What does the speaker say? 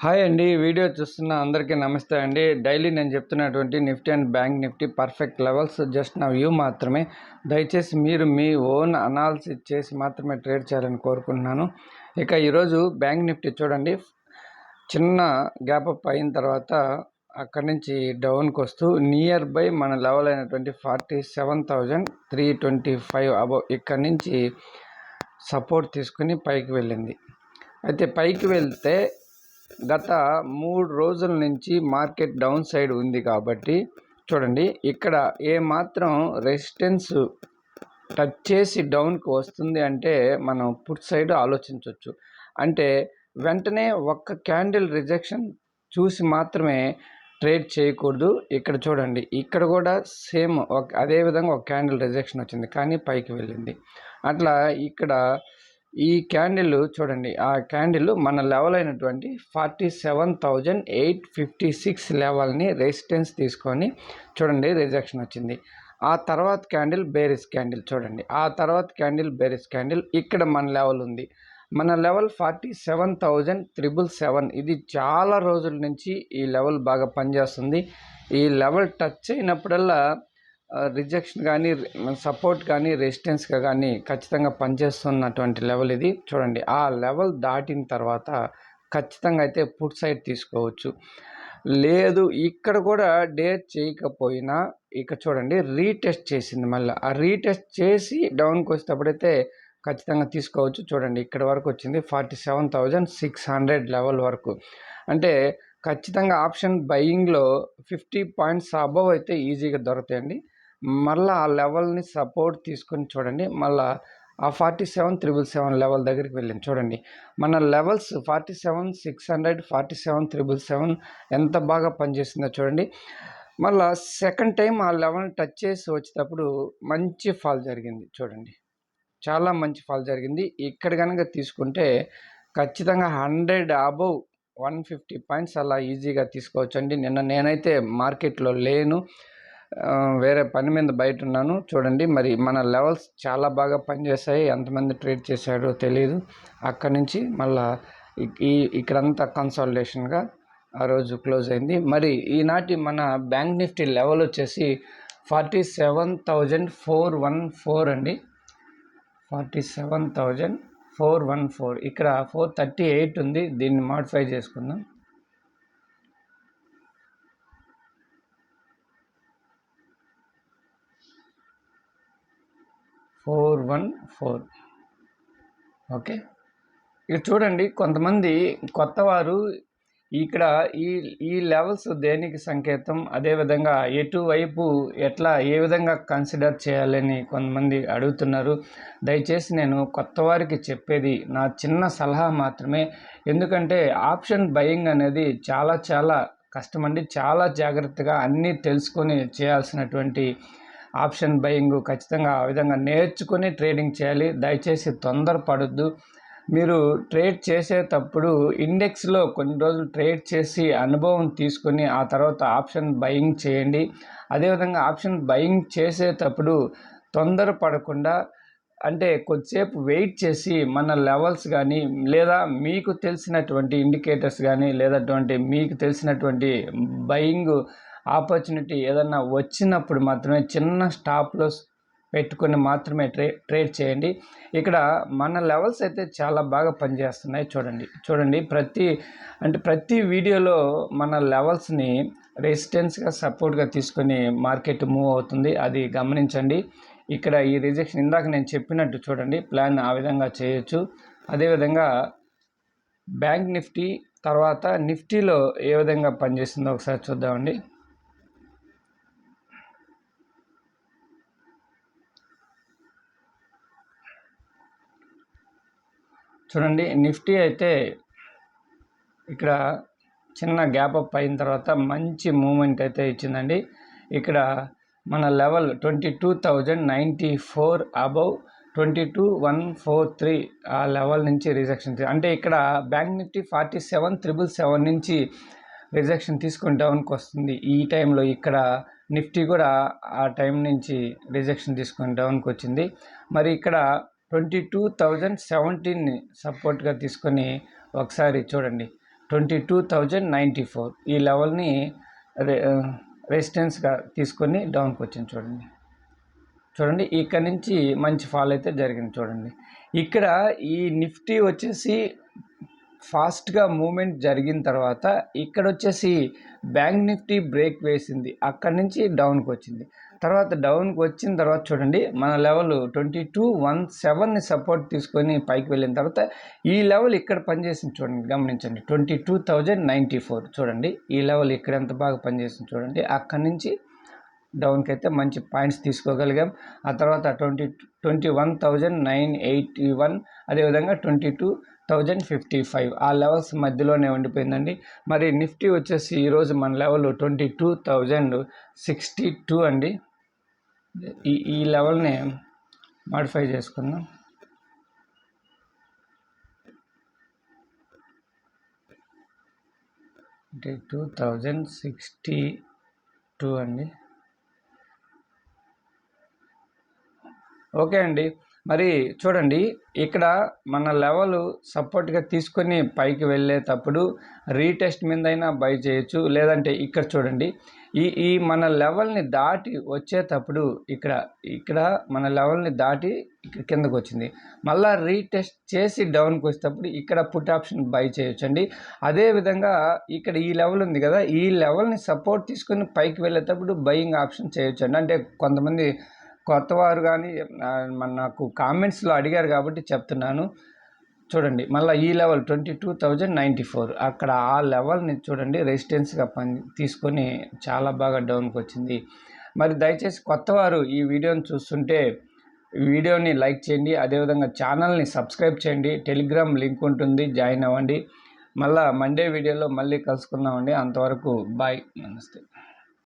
Hi అండి. Video చూస్తున్న అందరికీ నమస్తే అండి. డైలీ నేను చెప్తున్నటువంటి Nifty and bank Nifty perfect levels just నా వ్యూ మాత్రమే. దయచేసి మీరు మీ ఓన్ అనాలిసిస్ చేసి మాత్రమే ట్రేడ్ చేయాలని కోరుకుంటున్నాను. ఇక ఈరోజు బ్యాంక్ నిఫ్టీ చూడండి, చిన్న గ్యాప్ అప్ అయిన తర్వాత అక్కడి నుంచి డౌన్కి వస్తూ నియర్ బై మన లెవెల్ అయినటువంటి 47,325 అబౌవ్ ఇక్కడి నుంచి సపోర్ట్ తీసుకుని పైకి వెళ్ళింది. అయితే పైకి వెళ్తే గత 3 రోజుల నుంచి మార్కెట్ డౌన్ సైడ్ ఉంది కాబట్టి చూడండి, ఇక్కడ ఏమాత్రం రెసిస్టెన్స్ టచ్ చేసి డౌన్కి వస్తుంది అంటే మనం పుట్ సైడ్ ఆలోచించవచ్చు. అంటే వెంటనే ఒక్క క్యాండిల్ రిజెక్షన్ చూసి మాత్రమే ట్రేడ్ చేయకూడదు. ఇక్కడ చూడండి, ఇక్కడ కూడా సేమ్ అదే విధంగా ఒక క్యాండిల్ రిజెక్షన్ వచ్చింది కానీ పైకి వెళ్ళింది. అట్లా ఇక్కడ ఈ క్యాండిల్ చూడండి, ఆ క్యాండిల్ మన లెవెల్ అయినటువంటి 47,856 లెవెల్ని రెసిస్టెన్స్ తీసుకొని చూడండి రిజెక్షన్ వచ్చింది. ఆ తర్వాత క్యాండిల్ బేరిష్ క్యాండిల్ చూడండి, ఆ తర్వాత క్యాండిల్ బేరిష్ క్యాండిల్. ఇక్కడ మన లెవెల్ ఉంది, మన లెవెల్ 47,777. ఇది చాలా రోజుల నుంచి ఈ లెవెల్ బాగా పనిచేస్తుంది. ఈ లెవెల్ టచ్ అయినప్పుడల్లా రిజెక్షన్ కానీ సపోర్ట్ కానీ రెసిస్టెన్స్గా కానీ ఖచ్చితంగా పనిచేస్తున్నటువంటి లెవెల్ ఇది. చూడండి, ఆ లెవెల్ దాటిన తర్వాత ఖచ్చితంగా అయితే పుట్ సైడ్ తీసుకోవచ్చు. లేదు ఇక్కడ కూడా డేర్ చేయకపోయినా ఇక చూడండి రీటెస్ట్ చేసింది. మళ్ళీ ఆ రీటెస్ట్ చేసి డౌన్కి వచ్చేటప్పుడైతే ఖచ్చితంగా తీసుకోవచ్చు. చూడండి, ఇక్కడ వరకు వచ్చింది 47,600 లెవెల్ వరకు. అంటే ఖచ్చితంగా ఆప్షన్ బయింగ్లో 50 పాయింట్స్ అబవ్ అయితే ఈజీగా దొరుకుతాయండి. మళ్ళీ ఆ లెవెల్ని సపోర్ట్ తీసుకొని చూడండి, మళ్ళీ ఆ 47,377 లెవెల్ దగ్గరికి వెళ్ళింది. చూడండి, మన లెవెల్స్ 47,600, 47,377 ఎంత బాగా పనిచేస్తుందో చూడండి. మళ్ళీ సెకండ్ టైం ఆ లెవెల్ని టచ్ చేసి వచ్చేటప్పుడు మంచి ఫాల్ జరిగింది. చూడండి, చాలా మంచి ఫాల్ జరిగింది. ఇక్కడ కనుక తీసుకుంటే ఖచ్చితంగా 100 అబవ్ 150 పాయింట్స్ అలా ఈజీగా తీసుకోవచ్చు అండి. నిన్న నేనైతే మార్కెట్లో లేను, వేరే పని మీద బయట ఉన్నాను. చూడండి, మరి మన లెవెల్స్ చాలా బాగా పనిచేస్తాయి. ఎంతమంది ట్రేడ్ చేశాడో తెలియదు. అక్కడి నుంచి మళ్ళా ఇక్కడంతా కన్సాలిడేషన్గా ఆ రోజు క్లోజ్ అయింది. మరి ఈనాటి మన బ్యాంక్ నిఫ్టీ లెవెల్ వచ్చేసి 47,414 అండి. 47,414. ఇక్కడ 438 ఉంది, దీన్ని మాడిఫై చేసుకుందాం. 414. ఓకే, ఇక చూడండి, కొంతమంది కొత్తవారు ఇక్కడ ఈ లెవెల్స్ దేనికి సంకేతం, అదేవిధంగా ఎటువైపు ఎట్లా ఏ విధంగా కన్సిడర్ చేయాలని కొంతమంది అడుగుతున్నారు. దయచేసి నేను కొత్తవారికి చెప్పేది నా చిన్న సలహా మాత్రమే. ఎందుకంటే ఆప్షన్ బయింగ్ అనేది చాలా చాలా కష్టమండి. చాలా జాగ్రత్తగా అన్నీ తెలుసుకొని చేయాల్సినటువంటి ఆప్షన్ బయింగ్. ఖచ్చితంగా ఆ విధంగా నేర్చుకొని ట్రేడింగ్ చేయాలి. దయచేసి తొందరపడొద్దు. మీరు ట్రేడ్ చేసేటప్పుడు ఇండెక్స్లో కొన్ని రోజులు ట్రేడ్ చేసి అనుభవం తీసుకొని ఆ తర్వాత ఆప్షన్ బయింగ్ చేయండి. అదేవిధంగా ఆప్షన్ బయింగ్ చేసేటప్పుడు తొందరపడకుండా, అంటే కొద్దిసేపు వెయిట్ చేసి మన లెవెల్స్ కానీ లేదా మీకు తెలిసినటువంటి ఇండికేటర్స్ కానీ లేదటువంటి మీకు తెలిసినటువంటి బయింగ్ ఆపర్చునిటీ ఏదన్నా వచ్చినప్పుడు మాత్రమే చిన్న స్టాప్ లాస్ పెట్టుకొని మాత్రమే ట్రేడ్ చేయండి. ఇక్కడ మన లెవెల్స్ అయితే చాలా బాగా పనిచేస్తున్నాయి. చూడండి ప్రతి వీడియోలో మన లెవెల్స్ని రెసిస్టెన్స్గా సపోర్ట్గా తీసుకొని మార్కెట్ మూవ్ అవుతుంది, అది గమనించండి. ఇక్కడ ఈ రిజెక్షన్ ఇందాక నేను చెప్పినట్టు చూడండి, ప్లాన్ ఆ విధంగా చేయొచ్చు. అదేవిధంగా బ్యాంక్ నిఫ్టీ తర్వాత నిఫ్టీలో ఏ విధంగా పనిచేస్తుందో ఒకసారి చూద్దామండి. చూడండి, నిఫ్టీ అయితే ఇక్కడ చిన్న గ్యాప్ అప్ అయిన తర్వాత మంచి మూమెంట్ అయితే ఇచ్చిందండి. ఇక్కడ మన లెవెల్ 22,094 అబవ్ 22,143 ఆ లెవెల్ నుంచి రిజెక్షన్. అంటే ఇక్కడ బ్యాంక్ నిఫ్టీ 47,377 నుంచి రిజెక్షన్ తీసుకొని డౌన్కి వస్తుంది ఈ టైంలో. ఇక్కడ నిఫ్టీ కూడా ఆ టైం నుంచి రిజెక్షన్ తీసుకొని డౌన్కి వచ్చింది. మరి ఇక్కడ 22,017ని సపోర్ట్గా తీసుకొని ఒకసారి చూడండి 22,094 ఈ లెవెల్ని రెసిస్టెన్స్గా తీసుకొని డౌన్కి వచ్చింది. చూడండి ఇక్కడ నుంచి మంచి ఫాల్ అయితే జరిగింది. చూడండి ఇక్కడ ఈ నిఫ్టీ వచ్చేసి ఫాస్ట్గా మూమెంట్ జరిగిన తర్వాత ఇక్కడ వచ్చేసి బ్యాంక్ నిఫ్టీ బ్రేక్ వేసింది, అక్కడి నుంచి డౌన్కి వచ్చింది. తర్వాత డౌన్కి వచ్చిన తర్వాత చూడండి మన లెవెల్ 2217ని సపోర్ట్ తీసుకొని పైకి వెళ్ళిన తర్వాత ఈ లెవెల్ ఇక్కడ పనిచేసింది. చూడండి గమనించండి 22,094 చూడండి ఈ లెవెల్ ఇక్కడ ఎంత బాగా పనిచేసింది చూడండి. అక్కడి నుంచి డౌన్కి అయితే మంచి పాయింట్స్ తీసుకోగలిగాం. ఆ తర్వాత 21,981 అదేవిధంగా 22,055 ఆ లెవెల్స్ మధ్యలోనే ఉండిపోయిందండి. మరి నిఫ్టీ వచ్చేసి ఈరోజు మన లెవెల్ 22,062 అండి. ఈ లెవెల్ని మాడిఫై చేసుకుందాం. అంటే 2062 అండి. ఓకే అండి. మరి చూడండి ఇక్కడ మన లెవెల్ సపోర్ట్గా తీసుకొని పైకి వెళ్ళేటప్పుడు రీటెస్ట్ మీదైనా బై చేయొచ్చు, లేదంటే ఇక్కడ చూడండి ఈ మన లెవెల్ని దాటి వచ్చేటప్పుడు ఇక్కడ మన లెవెల్ని దాటి ఇక్కడ కిందకు వచ్చింది, మళ్ళీ రీటెస్ట్ చేసి డౌన్కి వచ్చేటప్పుడు ఇక్కడ పుట్ ఆప్షన్ బై చేయొచ్చండి. అదేవిధంగా ఇక్కడ ఈ లెవెల్ ఉంది కదా, ఈ లెవెల్ని సపోర్ట్ తీసుకొని పైకి వెళ్ళేటప్పుడు బయింగ్ ఆప్షన్ చేయొచ్చండి. అంటే కొంతమంది కొత్తవారు కానీ నాకు కామెంట్స్లో అడిగారు కాబట్టి చెప్తున్నాను. చూడండి మళ్ళీ ఈ లెవెల్ 22,094 అక్కడ ఆ లెవెల్ని చూడండి రెసిస్టెన్స్గా తీసుకొని చాలా బాగా డౌన్కి వచ్చింది. మరి దయచేసి కొత్తవారు ఈ వీడియోని చూస్తుంటే వీడియోని లైక్ చేయండి, అదేవిధంగా ఛానల్ని సబ్స్క్రైబ్ చేయండి, టెలిగ్రామ్ లింక్ ఉంటుంది, జాయిన్ అవ్వండి. మళ్ళీ మండే వీడియోలో మళ్ళీ కలుసుకుందామండి. అంతవరకు బాయ్, నమస్తే.